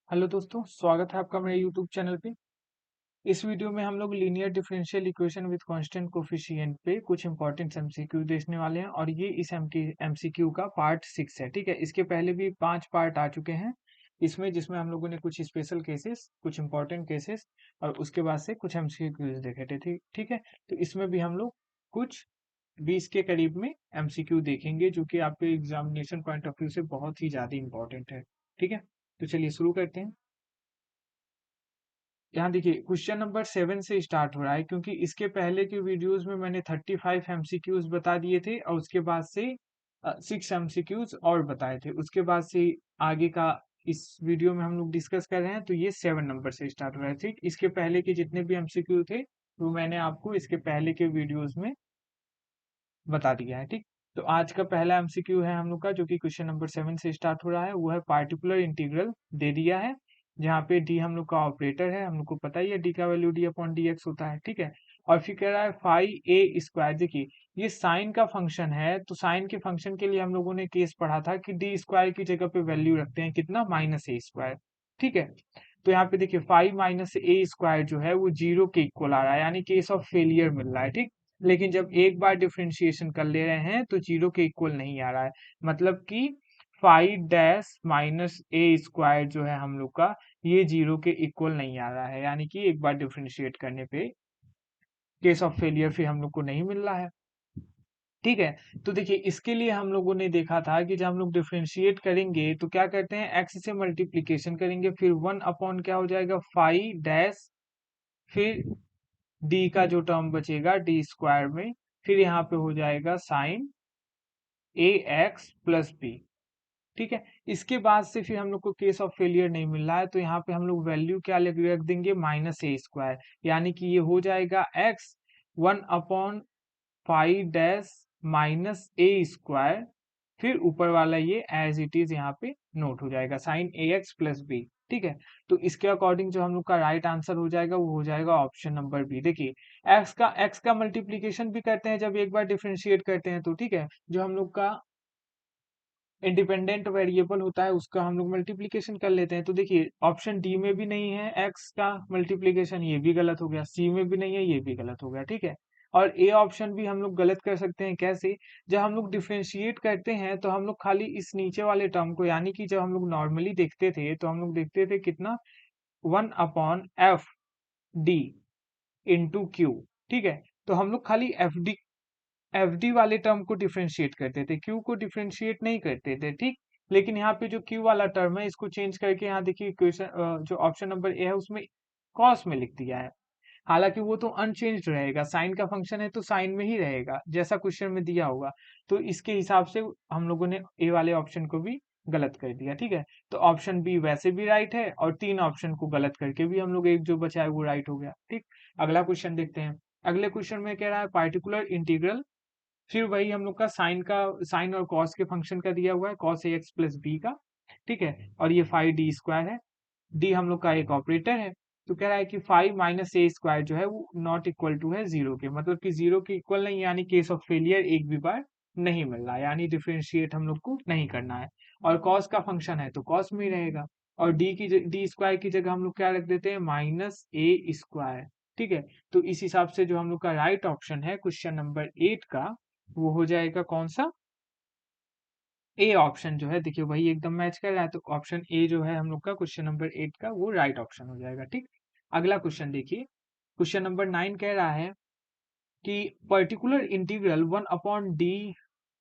Hello दोस्तों, स्वागत है आपका मेरे यूट्यूब चैनल पे। इस वीडियो में हम लोग linear differential equation with constant coefficient पे कुछ इंपॉर्टेंट एमसीक्यू देखने वाले हैं और ये इस एमसीक्यू का पार्ट 6 है। ठीक है, इसके पहले भी 5 पार्ट आ चुके हैं इसमें, जिसमें हम लोगों ने कुछ स्पेशल केसेस, कुछ इंपॉर्टेंट केसेस और उसके बाद से कुछ एमसीक्यूज देखे थे। ठीक ठीक है, तो इसमें भी हम लोग कुछ 20 के करीब में एमसीक्यू देखेंगे जो कि आपके एग्जामिनेशन पॉइंट ऑफ व्यू से बहुत ही ज्यादा इंपॉर्टेंट है। ठीक है, तो चलिए शुरू करते हैं। यहाँ देखिए क्वेश्चन नंबर 7 से स्टार्ट हो रहा है, क्योंकि इसके पहले के वीडियोस में मैंने 35 एमसीक्यूज बता दिए थे और उसके बाद से 6 एमसीक्यूज और बताए थे। उसके बाद से आगे का इस वीडियो में हम लोग डिस्कस कर रहे हैं, तो ये 7 नंबर से स्टार्ट हो रहा है। ठीक, इसके पहले के जितने भी एमसीक्यू थे वो मैंने आपको इसके पहले के वीडियोस में बता दिया है। ठीक, तो आज का पहला एमसीक्यू है हम लोग का, जो कि क्वेश्चन नंबर 7 से स्टार्ट हो रहा है। वो है पार्टिकुलर इंटीग्रल दे दिया है, जहाँ पे डी हम लोग का ऑपरेटर है। हम लोग को पता ही है डी का value D upon D x होता है। ठीक है, और फिर कह रहा है फाइव ए स्क्वायर। देखिए ये साइन का फंक्शन है, तो साइन के फंक्शन के लिए हम लोगों ने केस पढ़ा था कि डी स्क्वायर की जगह पे वैल्यू रखते हैं कितना, माइनस ए स्क्वायर। ठीक है, तो यहाँ पे देखिए फाइव माइनस ए स्क्वायर जो है वो जीरो के इक्वल आ रहा है, यानी केस ऑफ फेलियर मिल रहा है। ठीक, लेकिन जब एक बार डिफरेंशिएशन कर ले रहे हैं तो जीरो के इक्वल नहीं आ रहा है। मतलब कि five dash minus a square जो है हम लोग का, ये जीरो के इक्वल नहीं आ रहा है, यानी कि एक बार डिफरेंशिएट करने पे केस ऑफ फेलियर फिर हम लोग को नहीं मिल रहा है। ठीक है, तो देखिए इसके लिए हम लोगों ने देखा था कि जब हम लोग डिफरेंशिएट करेंगे तो क्या करते हैं, एक्स से मल्टीप्लीकेशन करेंगे, फिर वन अपॉन क्या हो जाएगा, फाइव डैश, फिर डी का जो टर्म बचेगा डी स्क्वायर में, फिर यहाँ पे हो जाएगा साइन ए एक्स प्लस बी। ठीक है, इसके बाद से फिर हम लोग को केस ऑफ फेलियर नहीं मिल रहा है, तो यहाँ पे हम लोग वैल्यू क्या रख देंगे, माइनस ए स्क्वायर, यानी कि ये हो जाएगा x one upon five dash minus a square, फिर ऊपर वाला ये एज इट इज यहाँ पे नोट हो जाएगा, साइन ए एक्स प्लस बी। ठीक है, तो इसके अकॉर्डिंग जो हम लोग का राइट आंसर हो जाएगा वो हो जाएगा ऑप्शन नंबर बी। देखिए एक्स का मल्टीप्लीकेशन भी करते हैं जब एक बार डिफरेंशिएट करते हैं तो। ठीक है, जो हम लोग का इंडिपेंडेंट वेरिएबल होता है उसका हम लोग मल्टीप्लीकेशन कर लेते हैं। तो देखिए ऑप्शन डी में भी नहीं है एक्स का मल्टीप्लीकेशन, ये भी गलत हो गया। सी में भी नहीं है, ये भी गलत हो गया। ठीक है, और ए ऑप्शन भी हम लोग गलत कर सकते हैं। कैसे, जब हम लोग डिफरेंशिएट करते हैं तो हम लोग खाली इस नीचे वाले टर्म को, यानी कि जब हम लोग नॉर्मली देखते थे तो हम लोग देखते थे कितना, one upon f d into Q. ठीक है, तो हम लोग खाली एफडी वाले टर्म को डिफरेंशिएट करते थे, क्यू को डिफरेंशिएट नहीं करते थे। ठीक, लेकिन यहाँ पे जो क्यू वाला टर्म है इसको चेंज करके यहाँ देखिए इक्वेशन जो ऑप्शन नंबर ए है उसमें कॉस में लिख दिया है। हालांकि वो तो अनचेंज्ड रहेगा, साइन का फंक्शन है तो साइन में ही रहेगा जैसा क्वेश्चन में दिया होगा। तो इसके हिसाब से हम लोगों ने ए वाले ऑप्शन को भी गलत कर दिया। ठीक है, तो ऑप्शन बी वैसे भी राइट है और तीन ऑप्शन को गलत करके भी हम लोग एक जो बचा है वो राइट हो गया। ठीक, अगला क्वेश्चन देखते हैं। अगले क्वेश्चन में कह रहा है पार्टिकुलर इंटीग्रल, फिर वही हम लोग का साइन और कॉस के फंक्शन का दिया हुआ है, cos a x plus B का। ठीक है, और ये फाइव डी स्क्वायर है, डी हम लोग का एक ऑपरेटर है। तो कह रहा है कि फाइव माइनस ए स्क्वायर जो है वो नॉट इक्वल टू है जीरो के, मतलब कि जीरो के इक्वल नहीं, यानी केस ऑफ फेलियर एक भी बार नहीं मिल रहा है, यानी डिफरेंशिएट हम लोग को नहीं करना है। और कॉस का फंक्शन है तो कॉस में ही रहेगा, और डी स्क्वायर की जगह हम लोग क्या रख देते हैं, माइनस ए स्क्वायर। ठीक है, तो इस हिसाब से जो हम लोग का राइट ऑप्शन है क्वेश्चन नंबर 8 का, वो हो जाएगा कौन सा, ए ऑप्शन जो है। देखिए वही एकदम मैच कर रहा है, तो ऑप्शन ए जो है हम लोग का क्वेश्चन नंबर 8 का वो राइट ऑप्शन हो जाएगा। ठीक, अगला क्वेश्चन देखिए, क्वेश्चन नंबर 9 कह रहा है कि particular integral one upon D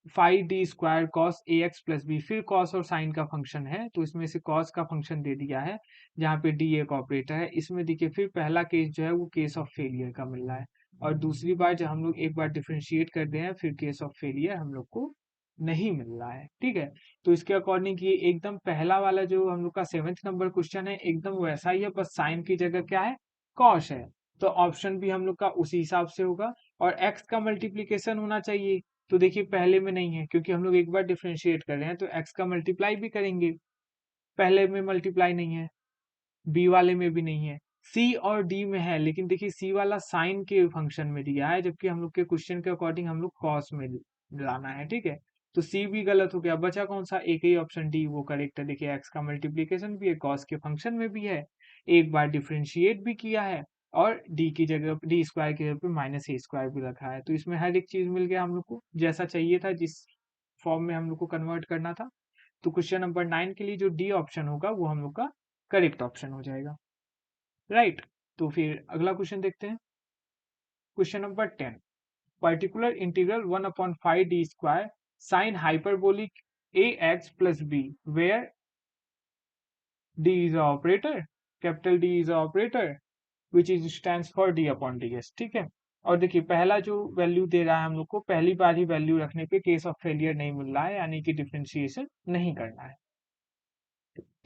five D square cos a x plus b, फिर कॉस और साइन का फंक्शन है, तो इसमें से कॉस का फंक्शन दे दिया है जहाँ पे डी एक ऑपरेटर है। इसमें देखिए फिर पहला केस जो है वो केस ऑफ फेलियर का मिल रहा है, और दूसरी बार जब हम लोग एक बार डिफरेंशिएट करते हैं फिर केस ऑफ फेलियर हम लोग को नहीं मिल रहा है। ठीक है, तो इसके अकॉर्डिंग ये एकदम पहला वाला जो हम लोग का 7th नंबर क्वेश्चन है एकदम वैसा ही है, बस साइन की जगह क्या है, कॉस है। तो ऑप्शन भी हम लोग का उसी हिसाब से होगा, और एक्स का मल्टीप्लीकेशन होना चाहिए। तो देखिए पहले में नहीं है, क्योंकि हम लोग एक बार डिफरेंशिएट कर रहे हैं तो एक्स का मल्टीप्लाई भी करेंगे, पहले में मल्टीप्लाई नहीं है, बी वाले में भी नहीं है, सी और डी में है, लेकिन देखिए सी वाला साइन के फंक्शन में दिया है, जबकि हम लोग के क्वेश्चन के अकॉर्डिंग हम लोग कॉस में लाना है। ठीक है, तो सी भी गलत हो गया, बचा कौन सा, एक ही ऑप्शन डी वो करेक्ट है। देखिए एक्स का मल्टीप्लीकेशन भी है, कॉस के फंक्शन में भी है, एक बार डिफ्रेंशिएट भी किया है, और डी की जगह डी स्क्वायर की जगह पे माइनस ए स्क्वायर भी रखा है। तो इसमें हर एक चीज मिल गया हम लोग को, जैसा चाहिए था, जिस फॉर्म में हम लोग को कन्वर्ट करना था। तो क्वेश्चन नंबर 9 के लिए जो डी ऑप्शन होगा वो हम लोग का करेक्ट ऑप्शन हो जाएगा, राइट। तो फिर अगला क्वेश्चन देखते हैं, question number 10, particular integral 1 upon phi d square sine hyperbolic ax plus b where d is a operator, capital D is a operator which is stands for d upon ds, ठीक है। और देखिए पहला जो value दे रहा है हम लोग को, पहली बार ही वैल्यू रखने पे केस ऑफ फेलियर नहीं मिल रहा है, यानी कि डिफरेंशिएशन नहीं करना है,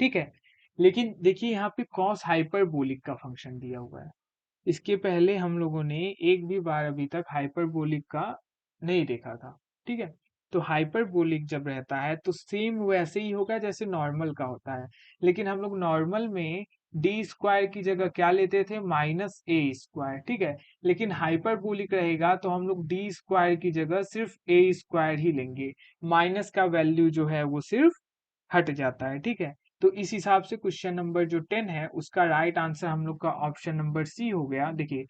ठीक है। लेकिन देखिए यहाँ पे कॉस हाइपरबोलिक का फंक्शन दिया हुआ है, इसके पहले हम लोगों ने एक भी बार अभी तक हाइपरबोलिक का नहीं देखा था, ठीक है। तो हाइपरबोलिक जब रहता है तो सेम वैसे ही होगा जैसे नॉर्मल का होता है, लेकिन हम लोग नॉर्मल में डी स्क्वायर की जगह क्या लेते थे, माइनस ए स्क्वायर, ठीक है। लेकिन हाइपरबोलिक रहेगा तो हम लोग डी स्क्वायर की जगह सिर्फ ए स्क्वायर ही लेंगे, माइनस का वैल्यू जो है वो सिर्फ हट जाता है, ठीक है। तो इस हिसाब से क्वेश्चन नंबर जो 10 है उसका राइट आंसर हम लोग का ऑप्शन नंबर सी हो गया। देखिए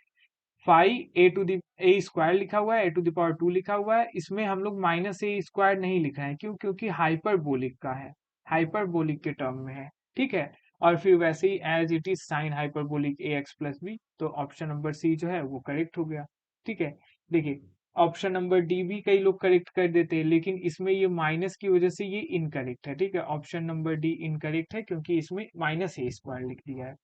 five a to the a square लिखा हुआ है, ए टू द पावर 2 लिखा हुआ है, इसमें हम लोग माइनस ए स्क्वायर नहीं लिख रहे हैं, क्यों, क्योंकि हाइपरबोलिक का है, हाइपरबोलिक के टर्म में है, ठीक है। और फिर वैसे ही as it is sine hyperbolic a x plus b, तो ऑप्शन नंबर सी जो है वो करेक्ट हो गया, ठीक है। देखिए ऑप्शन नंबर डी भी कई लोग करेक्ट कर देते हैं, लेकिन इसमें ये माइनस की वजह से ये इनकरेक्ट है, ठीक है। ऑप्शन नंबर डी इनकरेक्ट है क्योंकि इसमें माइनस ए स्क्वायर लिख दिया है,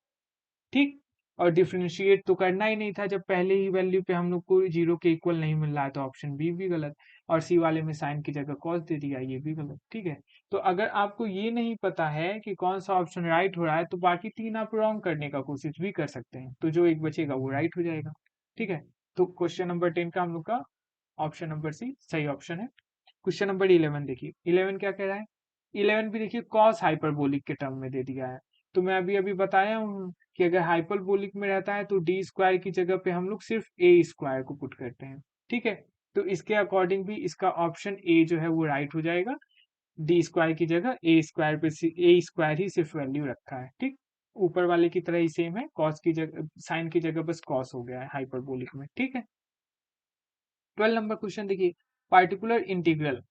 ठीक। और डिफरेंशिएट तो करना ही नहीं था, जब पहले ही वैल्यू पे हम लोग को जीरो के इक्वल नहीं मिल रहा है, तो ऑप्शन बी भी गलत। और सी वाले में साइन की जगह कॉस दे दिया, ये भी गलत, ठीक है। तो अगर आपको ये नहीं पता है कि कौन सा ऑप्शन राइट हो रहा है, तो बाकी तीन आप रॉन्ग करने का कोशिश भी कर सकते हैं, तो जो एक बचेगा वो राइट हो जाएगा, ठीक है। तो क्वेश्चन नंबर 10 का हम लोग का ऑप्शन नंबर सी सही ऑप्शन है। क्वेश्चन नंबर 11 देखिए, 11 क्या कह रहा है, 11 भी देखिए कॉस हाइपरबोलिक के टर्म में दे दिया है। तो मैं अभी अभी बताया हूँ कि अगर हाइपरबोलिक में रहता है तो डी स्क्वायर की जगह पे हम लोग सिर्फ ए स्क्वायर को पुट करते हैं, ठीक है। तो इसके अकॉर्डिंग भी इसका ऑप्शन ए जो है वो राइट हो जाएगा, डी स्क्वायर की जगह ए स्क्वायर पे ए स्क्वायर ही सिर्फ वैल्यू रखा है, ठीक। ऊपर वाले की तरह ही सेम है, कॉस की जगह साइन की जगह बस कॉस हो गया है हाइपरबोलिक में, ठीक है। 12 नंबर क्वेश्चन देखिए, particular integral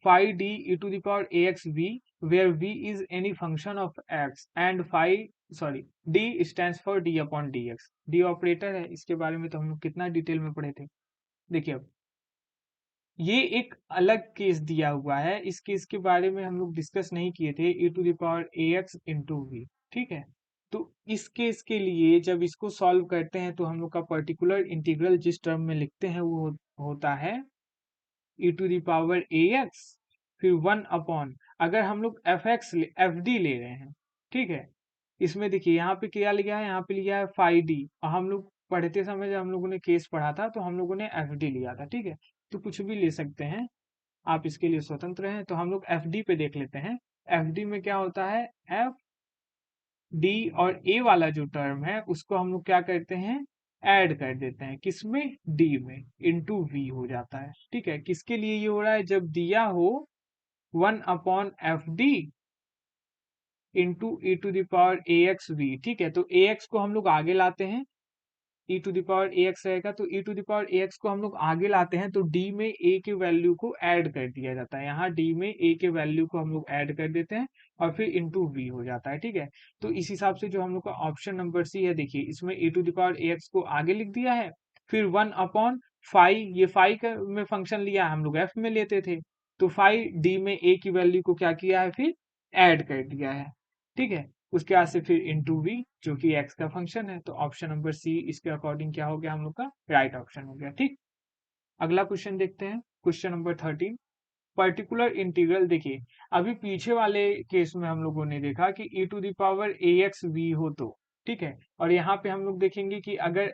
phi d e to the power ax v where v is any function of x and phi sorry d stands for d upon dx, d operator है, इसके बारे में तो हम लोग कितना डिटेल में पढ़े थे। देखिए अब ये एक अलग केस दिया हुआ है, इस केस के बारे में हम लोग डिस्कस नहीं किए थे, e to the power ax into v, ठीक है। तो इस केस के लिए जब इसको सॉल्व करते हैं तो हम लोग का पर्टिकुलर इंटीग्रल जिस टर्म में लिखते हैं वो होता है e to the power a x, फिर 1 अपॉन, अगर हम लोग एफ डी ले रहे हैं, ठीक है। इसमें देखिए यहाँ पे क्या लिया है, यहाँ पे लिया है फाइव डी, और हम लोग पढ़ते समय जब हम लोगों ने केस पढ़ा था तो हम लोगों ने एफ डी लिया था, ठीक है। तो कुछ भी ले सकते हैं आप, इसके लिए स्वतंत्र हैं। तो हम लोग एफ डी पे देख लेते हैं, एफ डी में क्या होता है, एफ डी और ए वाला जो टर्म है उसको हम लोग क्या करते हैं, ऐड कर देते हैं, किसमें, डी में, इनटू वी हो जाता है, ठीक है। किसके लिए ये हो रहा है, जब दिया हो 1 upon f d into e to the power a x v, ठीक है। तो ए एक्स को हम लोग आगे लाते हैं, ई टू दावर ए एक्स रहेगा, तो ई टू दावर ए एक्स को हम लोग आगे लाते हैं तो डी में ए के वैल्यू को ऐड कर दिया जाता है, यहाँ डी में ए के वैल्यू को हम लोग ऐड कर देते हैं और फिर इंटू वी हो जाता है, ठीक है। तो इस हिसाब से जो हम लोग का ऑप्शन नंबर सी है, देखिए इसमें ई टू दावर ए एक्स को आगे लिख दिया है, फिर 1 अपॉन फाइव, ये फाइव का में फंक्शन लिया है, हम लोग एफ में लेते थे, तो फाइव डी में ए की वैल्यू को क्या किया है, फिर ऐड कर दिया है, ठीक है। उसके बाद से फिर इंटू वी जो कि एक्स का फंक्शन है, तो ऑप्शन नंबर सी इसके अकॉर्डिंग क्या हो गया, हम लोग का राइट ऑप्शन हो गया, ठीक। अगला क्वेश्चन देखते हैं, क्वेश्चन नंबर 13, पर्टिकुलर इंटीग्रल देखिए, अभी पीछे वाले केस में हम लोगों ने देखा कि e to the power a x v हो तो, ठीक है। और यहाँ पे हम लोग देखेंगे कि अगर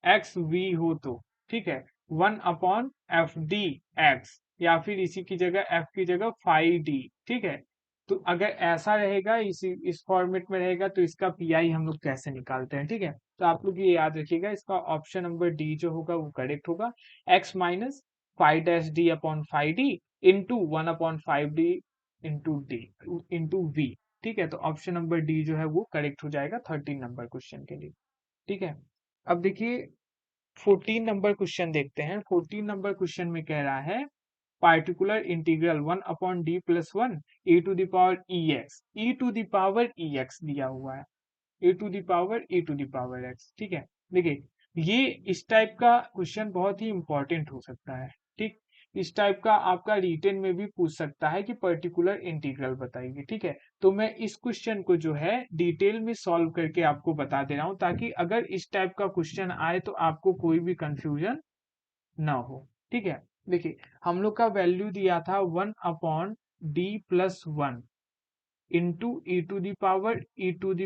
एक्स वी हो तो, ठीक है, 1 अपॉन एफ डी एक्स, या फिर इसी की जगह एफ की जगह फाइव डी, ठीक है। तो अगर ऐसा रहेगा, इस फॉर्मेट में रहेगा, तो इसका पीआई हम लोग कैसे निकालते हैं, ठीक है। तो आप लोग ये याद रखिएगा, इसका ऑप्शन नंबर डी जो होगा वो करेक्ट होगा, x minus five dash d upon five d into 1/5d into d into v. ठीक है, तो ऑप्शन नंबर डी जो है वो करेक्ट हो जाएगा 13 नंबर क्वेश्चन के लिए। ठीक है, अब देखिए 14 नंबर क्वेश्चन देखते हैं। 14 नंबर क्वेश्चन में कह रहा है particular integral 1/d+1 e to the power x दिया हुआ है, e to the power x. ठीक है, देखिए ये इस टाइप का क्वेश्चन बहुत ही इंपॉर्टेंट हो सकता है। ठीक, इस टाइप का आपका रिटन में भी पूछ सकता है कि पर्टिकुलर इंटीग्रल बताइए। ठीक है, तो मैं इस क्वेश्चन को जो है डिटेल में सॉल्व करके आपको बता दे रहा हूं, ताकि अगर इस टाइप का क्वेश्चन आए तो आपको कोई भी कंफ्यूजन ना हो। ठीक है, देखिए हम लोग का वैल्यू दिया था 1/d+1 into e to the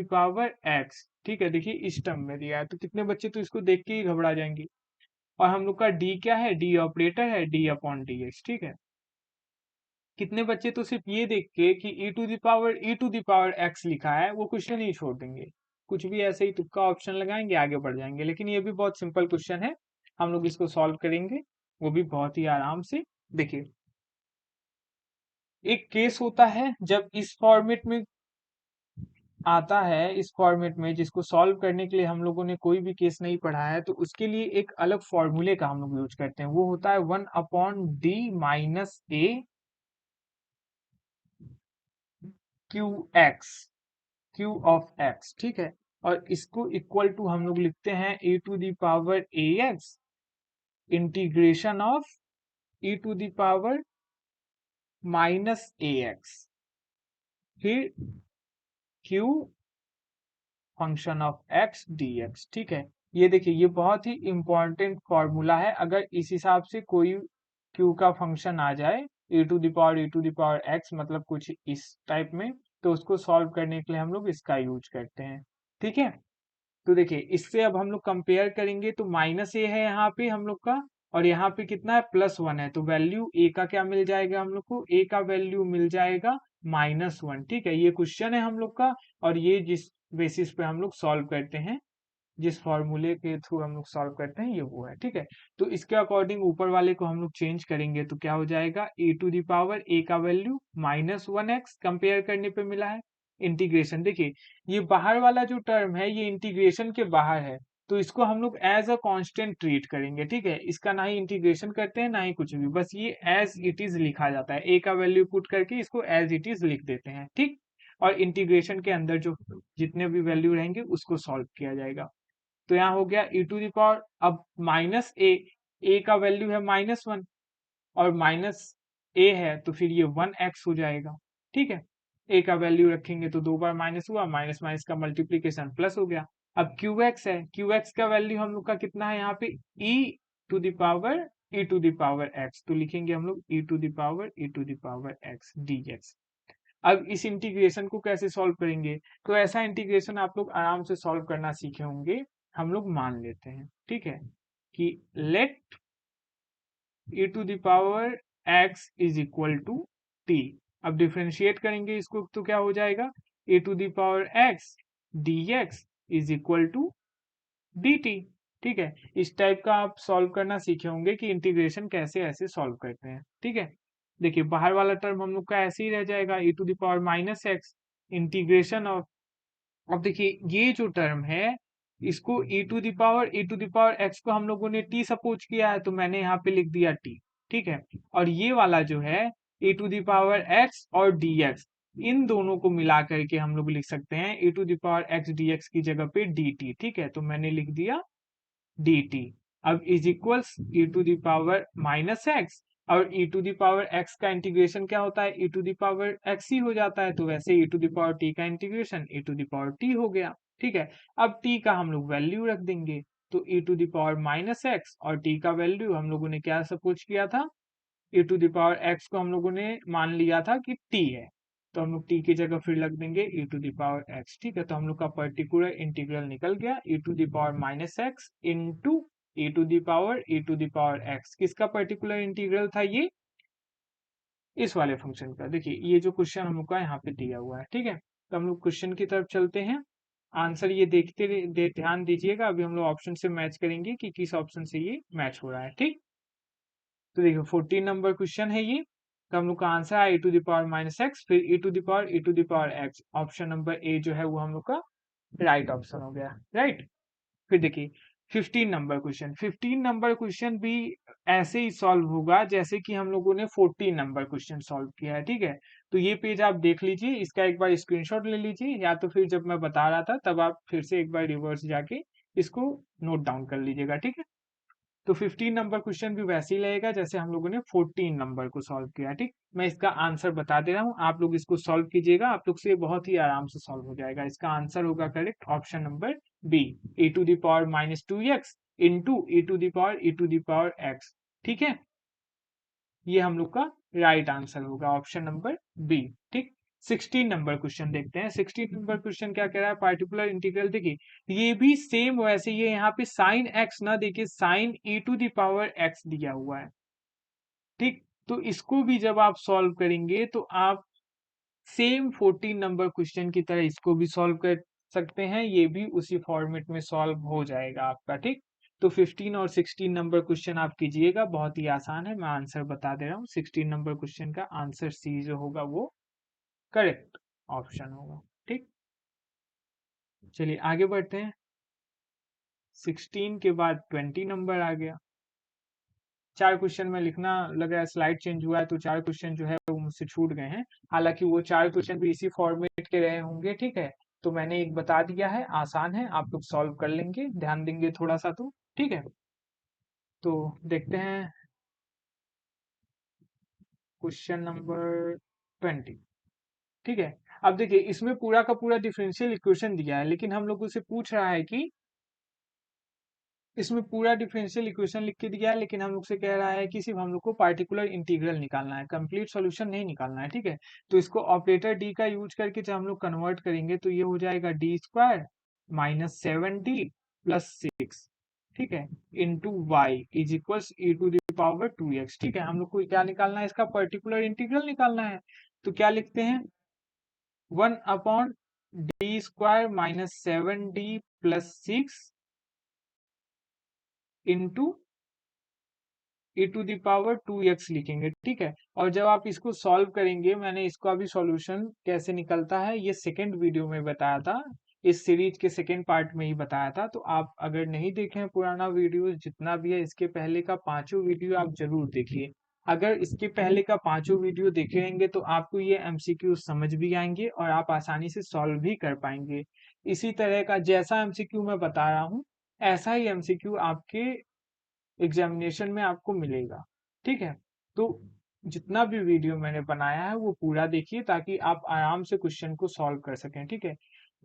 power x. ठीक है, देखिए इस टर्म में दिया है, तो कितने बच्चे तो इसको देख के ही घबरा जाएंगे। और हम लोग का डी क्या है, डी ऑपरेटर है, d/dx। ठीक है, कितने बच्चे तो सिर्फ ये देख के कि e to the power x लिखा है वो क्वेश्चन ही छोड़ देंगे, कुछ भी ऐसे ही तुक्का ऑप्शन लगाएंगे, आगे बढ़ जाएंगे। लेकिन ये भी बहुत सिंपल क्वेश्चन है, हम लोग इसको सॉल्व करेंगे, वो भी बहुत ही आराम से। देखिए एक केस होता है जब इस फॉर्मेट में आता है, इस फॉर्मेट में जिसको सॉल्व करने के लिए हम लोगों ने कोई भी केस नहीं पढ़ा है, तो उसके लिए एक अलग फॉर्मूले का हम लोग यूज करते हैं। वो होता है 1/d-a Q x, Q of x. ठीक है, और इसको इक्वल टू हम लोग लिखते हैं e to the power ax integration of e to the power, फिर q function of x dx। ठीक है, ये देखिए ये बहुत ही इंपॉर्टेंट फॉर्मूला है। अगर इस हिसाब से कोई q का फंक्शन आ जाए e to the power x, मतलब कुछ इस टाइप में, तो उसको सॉल्व करने के लिए हम लोग इसका यूज करते हैं। ठीक है, तो देखिए इससे अब हम लोग कंपेयर करेंगे तो -a है यहाँ पे हम लोग का, और यहाँ पे कितना है, +1 है, तो वैल्यू a का क्या मिल जाएगा, हम लोग को a का वैल्यू मिल जाएगा -1। ठीक है, ये क्वेश्चन है हम लोग का, और ये जिस बेसिस पे हम लोग सॉल्व करते हैं, जिस फॉर्मूले के थ्रू हम लोग सॉल्व करते हैं, ये वो है। ठीक है, तो इसके अकॉर्डिंग ऊपर वाले को हम लोग चेंज करेंगे तो क्या हो जाएगा, e to the power a का वैल्यू -1x कंपेयर करने पे मिला है। इंटीग्रेशन देखिए ये बाहर वाला जो टर्म है ये इंटीग्रेशन के बाहर है, तो इसको हम लोग एज अ कांस्टेंट ट्रीट करेंगे। ठीक है, इसका ना ही इंटीग्रेशन करते हैं ना ही कुछ भी, बस ये एज इट इज लिखा जाता है, a का वैल्यू पुट करके इसको एज इट इज लिख देते हैं। ठीक, और इंटीग्रेशन के अंदर जो जितने भी वैल्यू रहेंगे उसको सॉल्व किया जाएगा। तो यहाँ हो गया e टू द पावर, अब -a का वैल्यू है -1 और -a है, तो फिर ये 1x हो जाएगा। ठीक है, a का वैल्यू रखेंगे तो 2 बार माइनस हुआ, माइनस माइनस का मल्टीप्लीकेशन प्लस हो गया। अब qx है, qx का वैल्यू हम लोग का कितना है यहाँ पे, e to the power x, तो लिखेंगे हम लोग e to the power x dx। अब इस इंटीग्रेशन को कैसे सॉल्व करेंगे, तो ऐसा इंटीग्रेशन आप लोग आराम से सॉल्व करना सीखे होंगे। हम लोग मान लेते हैं, ठीक है, कि let e to the power x is equal to t। अब डिफरेंशिएट करेंगे इसको तो क्या हो जाएगा, e to the power x dx is equal to dt। ठीक है, इस टाइप का आप सॉल्व करना सीखे होंगे कि इंटीग्रेशन कैसे ऐसे सॉल्व करते हैं। ठीक है, देखिए बाहर वाला टर्म हम लोग का ऐसे ही रह जाएगा, e to the power integration of, अब देखिए ये जो टर्म है इसको e to the power x को हम लोगों ने t सपोज किया है, तो मैंने यहाँ पे लिख दिया t। ठीक है, और ये वाला जो है e to the power x और dx, इन दोनों को मिला करके हम लोग लिख सकते हैं e to the power x dx की जगह पे dt। ठीक है, तो मैंने लिख दिया dt। अब is equals e to the power, और e to the power x का इंटीग्रेशन क्या होता है, e to the power x ही हो जाता है, तो वैसे e to the power t का integration e to the power t हो गया। ठीक है, अब t का हम लोग वैल्यू रख देंगे, तो e टू द पावर-x और t का वैल्यू हम लोगों ने क्या सपोज किया था, e टू द पावर-x को हम लोगों ने मान लिया था कि t है, तो हम लोग t की जगह फिर रख देंगे e टू द पावर-x। ठीक है, तो हम लोग का पर्टिकुलर इंटीग्रल निकल गया e to the power into e to the power किसका पर्टिकुलर इंटीग्रल था, ये इस वाले फंक्शन का। देखिए ये जो क्वेश्चन हम लोग का यहाँ पे दिया हुआ है। ठीक है, तो हम लोग क्वेश्चन की तरफ चलते हैं। आंसर ये ध्यान दीजिएगा, अभी हम लोग ऑप्शन से मैच करेंगे कि किस ऑप्शन से ये मैच हो रहा है। ठीक, तो देखिए 14 नंबर क्वेश्चन है ये, तो हम लोग का आंसर है e to the power minus x, फिर e to the power x. Option number a जो है वो हम लोग का राइट ऑप्शन हो गया, राइट। फिर देखिए 15 नंबर क्वेश्चन भी ऐसे ही सॉल्व होगा जैसे कि हम लोगों ने 14 नंबर क्वेश्चन सॉल्व किया है, ठीक है। तो ये पेज आप देख लीजिए, इसका एक बार स्क्रीनशॉट ले लीजिए, या तो फिर जब मैं बता रहा था तब आप फिर से एक बार रिवर्स जाके इसको नोट डाउन कर लीजिएगा, ठीक है। तो 15 नंबर क्वेश्चन भी वैसे ही लगेगा जैसे हम लोगों ने 14 नंबर को सॉल्व किया, ठीक। मैं इसका आंसर बता दे रहा हूँ, आप लोग इसको सॉल्व कीजिएगा, आप लोग से बहुत ही आराम से सॉल्व हो जाएगा। इसका आंसर होगा correct option number b, e to the power minus 2x into e to the power x, ठीक है। ये हम लोग का राइट आंसर होगा ऑप्शन नंबर बी, ठीक। 16 नंबर क्वेश्चन देखते हैं। 16 नंबर क्वेश्चन क्या कह रहा है, पार्टिकुलर इंटीग्रल। देखिए ये भी सेम वैसे, ये यहाँ पे साइन एक्स ना देखिए, sine e to the power x दिया हुआ है, ठीक। तो इसको भी जब आप सॉल्व करेंगे तो आप सेम 14 नंबर क्वेश्चन की तरह इसको भी सॉल्व कर सकते हैं, ये भी उसी फॉर्मेट में सॉल्व हो जाएगा आपका, ठीक। तो 15 और 16 नंबर क्वेश्चन आप कीजिएगा, बहुत ही आसान है, मैं आंसर बता दे रहा हूँ। 16 नंबर क्वेश्चन का आंसर सी जो होगा वो करेक्ट ऑप्शन होगा, ठीक। चलिए आगे बढ़ते हैं। 16 के बाद 20 नंबर आ गया। 4 क्वेश्चन में लिखना लग रहा है, स्लाइड चेंज हुआ है तो 4 क्वेश्चन जो है वो मुझसे छूट गए हैं। हालांकि वो 4 क्वेश्चन भी इसी फॉर्मेट के रहे होंगे, ठीक है। तो मैंने एक बता दिया है, आसान है, आप लोग सॉल्व कर लेंगे, ध्यान देंगे थोड़ा सा तो, ठीक है। तो देखते हैं क्वेश्चन नंबर 20, ठीक है। अब देखिए इसमें पूरा का पूरा डिफरेंशियल इक्वेशन दिया है, लेकिन हम लोग से पूछ रहा है कि इसमें पूरा डिफरेंशियल इक्वेशन लिख के दिया है, लेकिन हम लोग से कह रहा है कि सिर्फ हम लोग को पार्टिकुलर इंटीग्रल निकालना है, कंप्लीट सॉल्यूशन नहीं निकालना है, ठीक है। तो इसको ऑपरेटर डी का यूज करके जब हम लोग कन्वर्ट करेंगे तो ये हो जाएगा D square minus 7d plus 6, ठीक है, into y is equals e to the power 2x, ठीक है। हम लोग को क्या निकालना है, इसका पर्टिकुलर इंटीग्रल निकालना है। तो क्या लिखते हैं, 1 upon d square minus 7d plus 6 into e to the power 2x लिखेंगे, ठीक है। और जब आप इसको सॉल्व करेंगे, मैंने इसका भी सॉल्यूशन कैसे निकलता है ये सेकंड वीडियो में बताया था, इस सीरीज के सेकंड पार्ट में ही बताया था। तो आप अगर नहीं देखे हैं पुराना वीडियो जितना भी है, इसके पहले का 5 वीडियो आप जरूर देखिए। अगर इसके पहले का 5 वीडियो देखे रहेंगे तो आपको ये एमसीक्यू समझ भी आएंगे और आप आसानी से सॉल्व भी कर पाएंगे। इसी तरह का जैसा एमसीक्यू मैं बता रहा हूँ, ऐसा ही एमसीक्यू आपके एग्जामिनेशन में आपको मिलेगा, ठीक है। तो जितना भी वीडियो मैंने बनाया है वो पूरा देखिए, ताकि आप आराम से क्वेश्चन को सॉल्व कर सकें, ठीक है।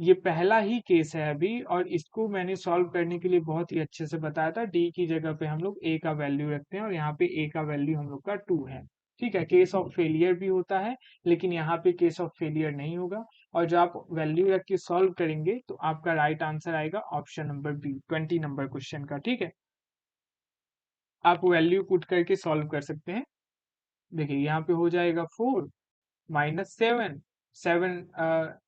ये पहला ही केस है अभी, और इसको मैंने सॉल्व करने के लिए बहुत ही अच्छे से बताया था। डी की जगह पे हम लोग ए का वैल्यू रखते हैं और यहाँ पे ए का वैल्यू हम लोग का 2 है, ठीक है। केस ऑफ फेलियर भी होता है, लेकिन यहाँ पे केस ऑफ फेलियर नहीं होगा। और जब आप वैल्यू रख के सॉल्व करेंगे तो आपका राइट आंसर आएगा ऑप्शन नंबर बी, 20 नंबर क्वेश्चन का, ठीक है। आप वैल्यू पुट करके सॉल्व कर सकते हैं। देखिए यहाँ पे हो जाएगा 4 माइनस 7, 7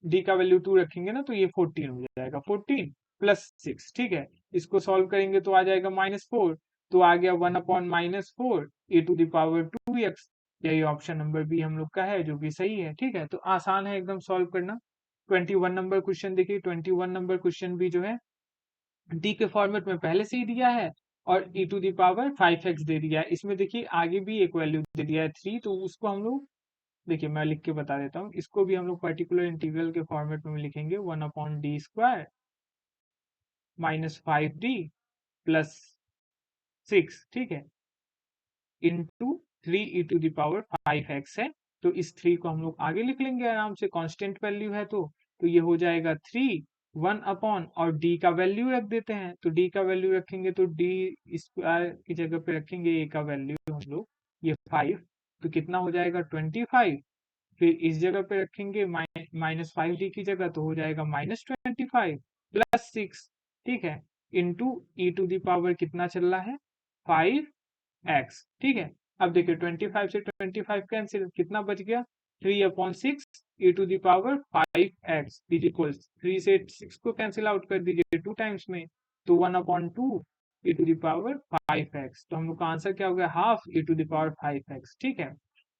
डी का वैल्यू 2 रखेंगे ना तो ये 14 हो जाएगा, 14 प्लस 6, ठीक है। इसको सॉल्व करेंगे तो आ जाएगा -4, तो आ गया 1/-4 e to the power 2x। यही ऑप्शन नंबर बी हम लोग का है, जो कि सही है, ठीक है। तो आसान है एकदम सॉल्व करना। 21 नंबर क्वेश्चन देखिए, 21 नंबर क्वेश्चन भी जो है डी के फॉर्मेट में पहले से ही दिया है और e to the power 5x दे दिया है। इसमें देखिए आगे भी एक वैल्यू दे दिया है 3, तो उसको हम लोग, देखिए मैं लिख के बता देता हूँ, इसको भी हम लोग पर्टिकुलर इंटीग्रल के फॉर्मेट में लिखेंगे, 1/d square minus 5d plus 6, ठीक है, into 3 e to the power 5x है। तो इस 3 को हम लोग आगे लिख लेंगे आराम से, कांस्टेंट वैल्यू है तो ये हो जाएगा 3 1 अपॉन, और d का वैल्यू रख देते हैं। तो d का वैल्यू रखेंगे तो d स्क्वायर की जगह पे रखेंगे a का वैल्यू हम लोग, ये 5, तो कितना हो जाएगा 25। फिर इस जगह पे रखेंगे -5d की जगह, तो हो जाएगा -25 प्लस 6, ठीक है, into e to the power कितना चल रहा है 5x, ठीक है। अब देखिए 25 से 25 कैंसिल, कितना बच गया 3/6 e to the power 5x is equals, 3 से 6 को कैंसिल आउट कर दीजिए 2 टाइम्स में, तो 1/2 e to the power 5x। तो हम लोग का आंसर क्या हो गया, half e to the power 5x, ठीक है।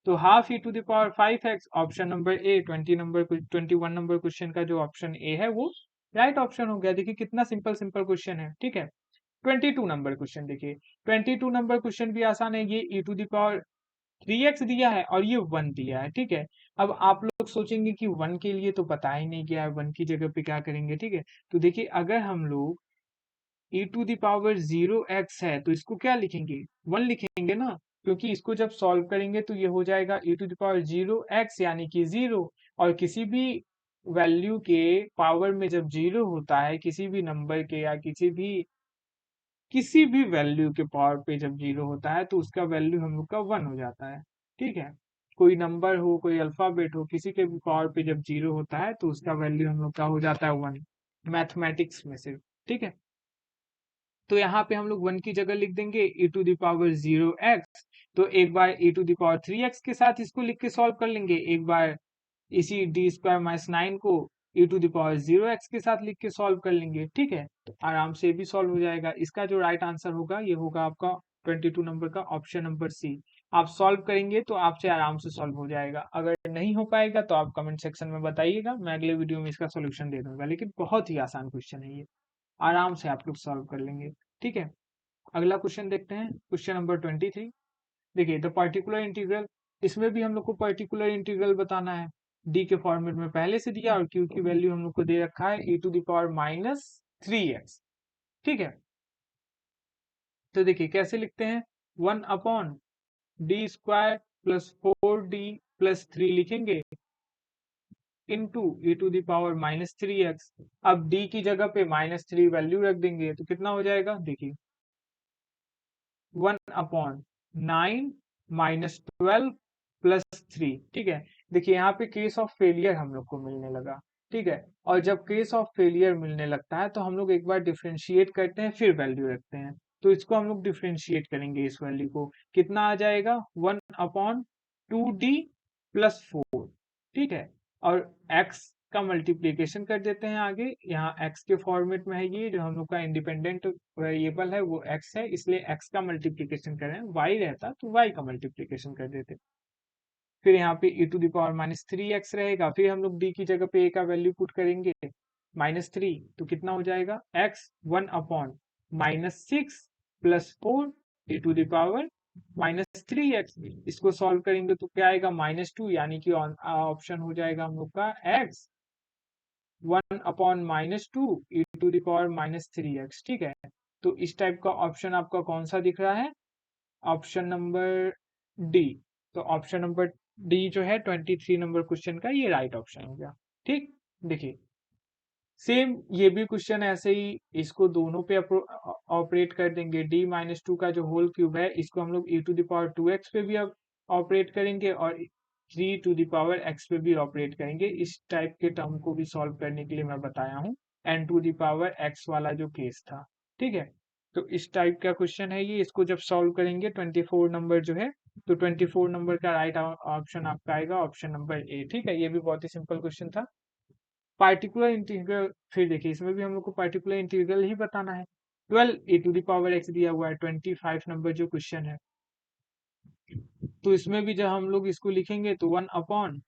तो half e to the power 5x, option number a 21 नंबर क्वेश्चन का जो ऑप्शन ए है वो राइट ऑप्शन हो गया। देखिए कितना सिंपल सिंपल क्वेश्चन है, ठीक है। 22 नंबर क्वेश्चन देखिए, 22 नंबर क्वेश्चन भी आसान है। ये ई टू द पावर 3x दिया है और ये 1 दिया है, ठीक है। अब आप लोग सोचेंगे कि 1 के लिए तो पता ही नहीं गया है, 1 की जगह पे क्या करेंगे, ठीक है। तो देखिए अगर हम लोग e to the power 0x है तो इसको क्या लिखेंगे, 1 लिखेंगे ना, क्योंकि इसको जब सॉल्व करेंगे तो ये हो जाएगा e to the power 0x यानी कि 0। और किसी भी वैल्यू के पावर में जब 0 होता है, किसी भी नंबर के या किसी भी वैल्यू के पावर पे जब 0 होता है तो उसका वैल्यू हम लोग का 1 हो जाता है, ठीक है। कोई नंबर हो, कोई अल्फाबेट हो, किसी के भी पावर पे जब 0 होता है तो उसका वैल्यू हम लोग का हो जाता है 1, मैथमेटिक्स में सिर्फ, ठीक है। तो यहाँ पे हम लोग 1 की जगह लिख देंगे e to the power 0x। तो एक बार e to the power 3x के साथ इसको लिख के सॉल्व कर लेंगे, एक बार इसी डी स्क्वायर माइनस 9 को e to the power 0x के साथ लिख के सॉल्व कर लेंगे, ठीक है। तो आराम से भी सॉल्व हो जाएगा। इसका जो राइट आंसर होगा ये होगा आपका 22 नंबर का ऑप्शन नंबर सी। आप सॉल्व करेंगे तो आपसे आराम से सॉल्व हो जाएगा। अगर नहीं हो पाएगा तो आप कमेंट सेक्शन में बताइएगा, मैं अगले वीडियो में इसका सोल्यूशन दे दूंगा। लेकिन बहुत ही आसान क्वेश्चन है ये, आराम से आप लोग सॉल्व कर लेंगे, ठीक है। अगला क्वेश्चन देखते हैं, क्वेश्चन नंबर 23। देखिए द पर्टिकुलर इंटीग्रल, इसमें भी हम लोग को पर्टिकुलर इंटीग्रल बताना है। डी के फॉर्मेट में पहले से दिया और क्यू की वैल्यू हम लोग को दे रखा है e to the power -3x, ठीक है। तो देखिए कैसे लिखते हैं, 1 upon d square plus 4d plus 3 लिखेंगे into e to the power -3x। अब d की जगह पे -3 वैल्यू रख देंगे तो कितना हो जाएगा, देखिए 1 अपॉन 9 माइनस 12 प्लस 3, ठीक है। देखिए यहाँ पे केस ऑफ फेलियर हम लोग को मिलने लगा, ठीक है। और जब केस ऑफ फेलियर मिलने लगता है तो हम लोग एक बार डिफ्रेंशिएट करते हैं फिर वैल्यू रखते हैं। तो इसको हम लोग डिफ्रेंशिएट करेंगे, इस वैल्यू को कितना आ जाएगा 1 अपॉन 2d प्लस 4, ठीक है। और x का मल्टीप्लीकेशन कर देते हैं आगे, यहाँ x के फॉर्मेट में है, ये जो हम लोग का इंडिपेंडेंट वेरिएबल है वो x है, इसलिए x का मल्टीप्लीकेशन करें, y रहता तो y का मल्टीप्लीकेशन कर देते। फिर यहाँ पे e to the power -3x रहेगा, फिर हम लोग d की जगह पे a का वैल्यू पुट करेंगे -3, तो कितना हो जाएगा x 1 upon -6 plus 4 e to the power -3x। इसको सॉल्व करेंगे तो क्या आएगा -2, यानी कि ऑप्शन हो जाएगा हम लोग का x 1 upon -2 e to the power -3x, ठीक है। तो इस टाइप का ऑप्शन आपका कौन सा दिख रहा है, ऑप्शन नंबर डी। तो ऑप्शन नंबर डी जो है 23 नंबर क्वेश्चन का ये राइट ऑप्शन हो गया, ठीक। देखिए सेम ये भी क्वेश्चन ऐसे ही, इसको दोनों पे ऑपरेट कर देंगे। d-2 का जो होल क्यूब है इसको हम लोग e to the power 2x पे भी ऑपरेट करेंगे और 3 टू द पावर x पे भी ऑपरेट करेंगे। इस टाइप के टर्म को भी सॉल्व करने के लिए मैं बताया हूँ n to the power x वाला जो केस था, ठीक है। तो इस टाइप का क्वेश्चन है ये, इसको जब सॉल्व करेंगे 24 नंबर जो है, तो 24 नंबर का राइट ऑप्शन आपका आएगा ऑप्शन नंबर ए, ठीक है। ये भी बहुत ही सिंपल क्वेश्चन था। पार्टिकुलर इंटीग्रल, फिर देखिए इसमें भी हम लोग को पार्टिकुलर इंटीग्रल ही बताना है। 12 ए टू द पावर एक्स दिया हुआ है, 25 नंबर जो क्वेश्चन है, तो इसमें भी जब हम लोग इसको लिखेंगे तो 1 upon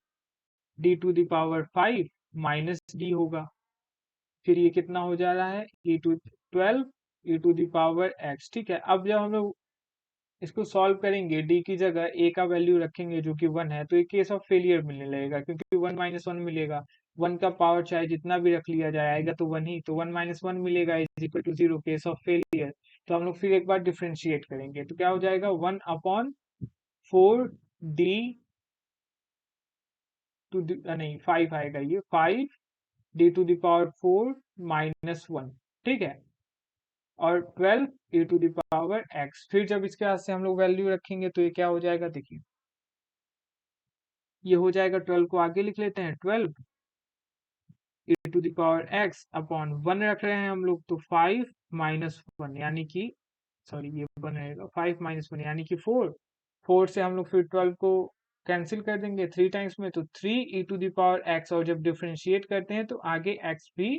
d to the power 5 minus d होगा। फिर ये कितना हो जा रहा है e to 12 e to the power x, ठीक है। अब जब हम लोग इसको सॉल्व करेंगे, डी की जगह ए का वैल्यू रखेंगे जो कि 1 है, तो एक केस ऑफ फेलियर मिलने लगेगा, क्योंकि 1 माइनस 1 मिलेगा। 1 का पावर चाहे जितना भी रख लिया जाए आएगा तो 1 ही, तो 1 माइनस 1 मिलेगा is equal to 0, case of failure. तो हम लोग फिर एक बार डिफ्रेंशिएट करेंगे तो क्या हो जाएगा 1 अपॉन 4d टू नहीं 5 आएगा, ये 5d to the power 4 minus 1, ठीक है। और 12 e to the power x, फिर जब इसके बाद से हम लोग वैल्यू रखेंगे तो ये क्या हो जाएगा, देखिए ये हो जाएगा 12 को आगे लिख लेते हैं, 12 e to the power x upon 1 रख रहे हैं हम लोग, तो 5 माइनस 1 यानी कि सॉरी ये 1 रहेगा, 5 माइनस 1 यानी कि 4। 4 से हम लोग फिर 12 को कैंसिल कर देंगे 3 टाइम्स में, तो 3 e to the power x, और जब डिफरेंशिएट करते हैं तो आगे x भी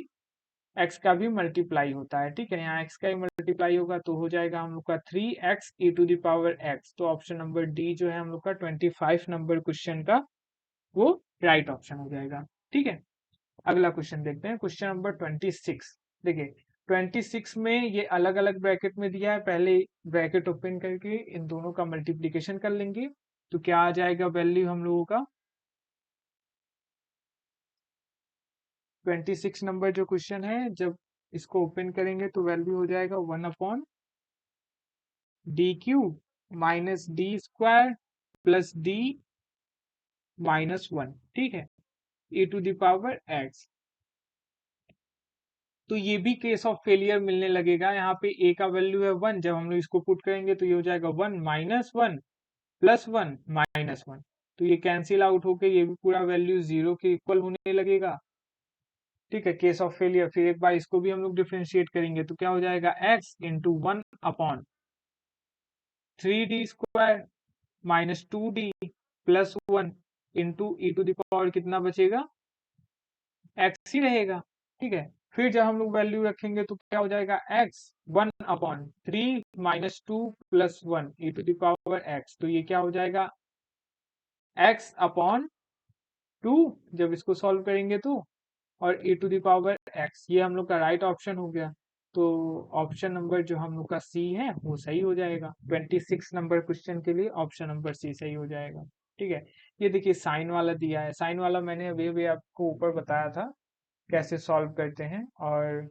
एक्स का भी मल्टीप्लाई होता है, ठीक है, यहाँ एक्स का ही मल्टीप्लाई होगा तो हो जाएगा हम लोग का 3x e⁻x। तो ऑप्शन नंबर डी जो है हम लोग का 25 नंबर क्वेश्चन का वो राइट ऑप्शन हो जाएगा। ठीक है, अगला क्वेश्चन देखते हैं, क्वेश्चन नंबर 26। देखिए 26 में ये अलग अलग ब्रैकेट में दिया है, पहले ब्रैकेट ओपन करके इन दोनों का मल्टीप्लीकेशन कर लेंगे तो क्या आ जाएगा वैल्यू हम लोगों का। 26 नंबर जो क्वेश्चन है, जब इसको ओपन करेंगे तो वैल्यू हो जाएगा 1/d³ minus d² plus d−1, ठीक है, e⁻x। तो ये भी केस ऑफ फेलियर मिलने लगेगा, यहाँ पे a का वैल्यू है 1, जब हम लोग इसको पुट करेंगे तो ये हो जाएगा 1 - 1 प्लस 1 - 1, तो ये कैंसिल आउट होके ये भी पूरा वैल्यू 0 के इक्वल होने लगेगा। ठीक है, केस ऑफ फेलियर। फिर एक बार इसको भी हम लोग डिफ्रेंशिएट करेंगे तो क्या हो जाएगा x into 1/3d² minus 2d plus 1 into e⁻ कितना बचेगा, x ही रहेगा। ठीक है, फिर जब हम लोग वैल्यू रखेंगे तो क्या हो जाएगा x 1/3 माइनस 2 प्लस 1 e⁻x, तो ये क्या हो जाएगा x/2 जब इसको सॉल्व करेंगे तो, और e⁻x, ये हम लोग का राइट ऑप्शन हो गया। तो ऑप्शन नंबर जो हम लोग का सी है वो सही हो जाएगा। 26 नंबर क्वेश्चन के लिए ऑप्शन नंबर सी सही हो जाएगा। ठीक है, ये देखिए साइन वाला दिया है, साइन वाला मैंने अभी अभी आपको ऊपर बताया था कैसे सॉल्व करते हैं, और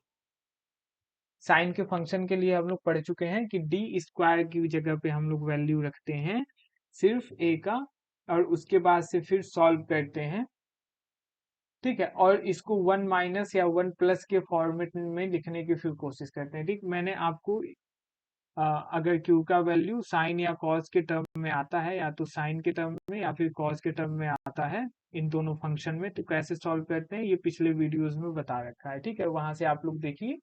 साइन के फंक्शन के लिए हम लोग पढ़ चुके हैं कि d² की जगह पे हम लोग वैल्यू रखते हैं सिर्फ a का, और उसके बाद से फिर सॉल्व करते हैं। ठीक है, और इसको 1 माइनस या 1 प्लस के फॉर्मेट में लिखने की फिर कोशिश करते हैं। ठीक, मैंने आपको अगर q का वैल्यू साइन या कॉस के टर्म में आता है, या तो साइन के टर्म में या फिर कॉस के टर्म में आता है, इन दोनों फंक्शन में, तो कैसे सॉल्व करते हैं ये पिछले वीडियोस में बता रखा है। ठीक है, वहां से आप लोग देखिए।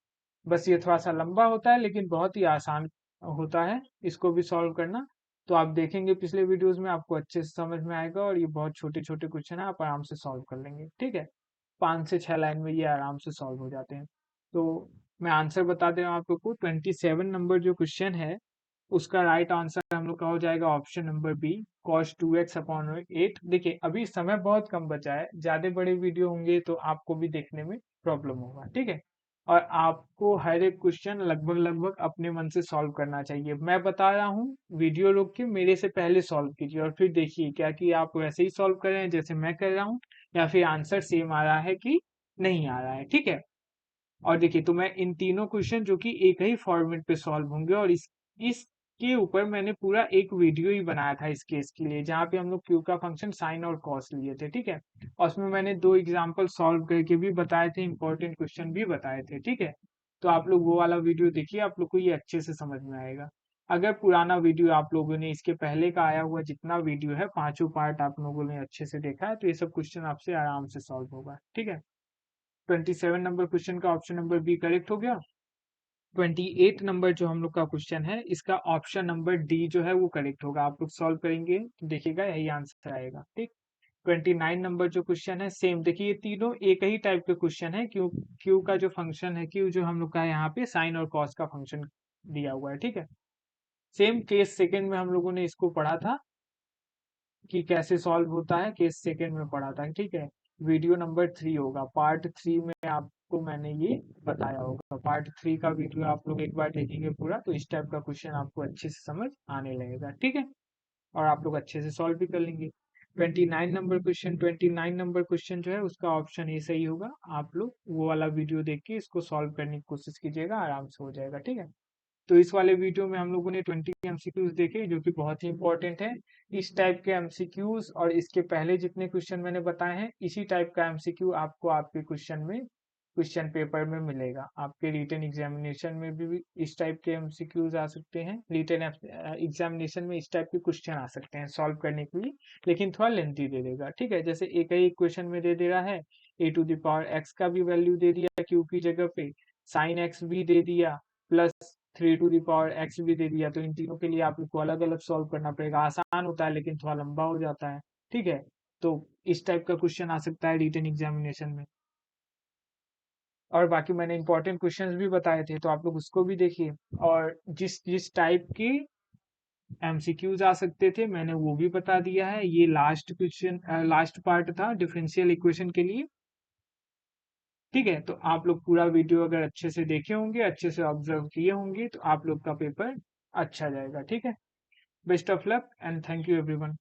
बस ये थोड़ा सा लंबा होता है लेकिन बहुत ही आसान होता है इसको भी सॉल्व करना। तो आप देखेंगे पिछले वीडियोस में, आपको अच्छे से समझ में आएगा, और ये बहुत छोटे छोटे क्वेश्चन है, आप आराम से सॉल्व कर लेंगे। ठीक है, 5 से 6 लाइन में ये आराम से सॉल्व हो जाते हैं। तो मैं आंसर बता दे रहा हूँ आप लोग को। 27 नंबर जो क्वेश्चन है उसका राइट आंसर हम लोग का हो जाएगा option number B, cos 2x/8। देखिए अभी समय बहुत कम बचा है, ज्यादा बड़े वीडियो होंगे तो आपको भी देखने में प्रॉब्लम होगा। ठीक है, और आपको हर एक क्वेश्चन लगभग लगभग अपने मन से सॉल्व करना चाहिए। मैं बता रहा हूँ, वीडियो रोक के मेरे से पहले सॉल्व कीजिए और फिर देखिए क्या कि आप वैसे ही सॉल्व कर रहे हैं जैसे मैं कर रहा हूँ, या फिर आंसर सेम आ रहा है कि नहीं आ रहा है। ठीक है, और देखिए तो मैं इन तीनों क्वेश्चन जो कि एक ही फॉर्मेट पे सॉल्व होंगे, और इसके ऊपर मैंने पूरा एक वीडियो ही बनाया था इस केस के लिए, जहाँ पे हम लोग क्यू का फंक्शन साइन और कॉस लिए थे। ठीक है, और उसमें मैंने 2 एग्जांपल सॉल्व करके भी बताए थे, इंपॉर्टेंट क्वेश्चन भी बताए थे। ठीक है, तो आप लोग वो वाला वीडियो देखिए, आप लोग को ये अच्छे से समझ में आएगा। अगर पुराना वीडियो आप लोगों ने इसके पहले का आया हुआ जितना वीडियो है, पांचों पार्ट आप लोगों ने अच्छे से देखा है, तो ये सब क्वेश्चन आपसे आराम से सॉल्व होगा। ठीक है, 27 नंबर क्वेश्चन का ऑप्शन नंबर बी करेक्ट हो गया। 28 नंबर जो हम लोग का क्वेश्चन है, इसका ऑप्शन नंबर डी जो है वो करेक्ट होगा। आप लोग सॉल्व करेंगे तो देखिएगा यही आंसर आएगा। ठीक, 29 नंबर जो क्वेश्चन है, सेम देखिए ये तीनों एक ही टाइप के क्वेश्चन है। क्यू क्यू का जो फंक्शन है, क्यू जो हम लोग का यहाँ पे साइन और कॉस का फंक्शन दिया हुआ है। ठीक है, सेम केस सेकंड में हम लोगों ने इसको पढ़ा था कि कैसे सॉल्व होता है, केस सेकंड में पढ़ा था। ठीक है, वीडियो नंबर 3 होगा, पार्ट 3 में आपको मैंने ये बताया होगा। पार्ट 3 का वीडियो आप लोग एक बार देखेंगे पूरा, तो इस टाइप का क्वेश्चन आपको अच्छे से समझ आने लगेगा। ठीक है, और आप लोग अच्छे से सॉल्व भी कर लेंगे। 29 नंबर क्वेश्चन, 29 नंबर क्वेश्चन जो है उसका ऑप्शन ए सही होगा। आप लोग वो वाला वीडियो देख के इसको सॉल्व करने की कोशिश कीजिएगा, आराम से हो जाएगा। ठीक है, तो इस वाले वीडियो में हम लोगों ने 20 एमसीक्यूज देखे जो कि बहुत ही इंपॉर्टेंट है। इस टाइप के एमसीक्यूज और इसके पहले जितने क्वेश्चन मैंने बताए हैं, इसी टाइप का एमसीक्यू आपको आपके क्वेश्चन पेपर में मिलेगा। आपके रिटन एग्जामिनेशन में भी इस टाइप के एमसीक्यूज आ सकते हैं, रिटन एग्जामिनेशन में इस टाइप के क्वेश्चन आ सकते हैं सॉल्व करने के लिए, लेकिन थोड़ा लेंथी दे देगा। ठीक है, जैसे एक ही क्वेश्चन में दे दे रहा है e⁻x का भी वैल्यू दे दिया q की जगह पे, साइन x भी दे दिया, प्लस 3⁻x भी दे दिया, तो इन तीनों के लिए आप लोग को अलग अलग सॉल्व करना पड़ेगा। आसान होता है लेकिन थोड़ा लंबा हो जाता है। ठीक है, तो इस टाइप का क्वेश्चन आ सकता है रिटन एग्जामिनेशन में। और बाकी मैंने इंपॉर्टेंट क्वेश्चंस भी बताए थे, तो आप लोग उसको भी देखिए। और जिस जिस टाइप की एमसीक्यूज आ सकते थे मैंने वो भी बता दिया है। ये लास्ट क्वेश्चन लास्ट पार्ट था डिफरेंशियल इक्वेशन के लिए। ठीक है, तो आप लोग पूरा वीडियो अगर अच्छे से देखे होंगे, अच्छे से ऑब्जर्व किए होंगे, तो आप लोग का पेपर अच्छा जाएगा। ठीक है, best of luck and thank you everyone.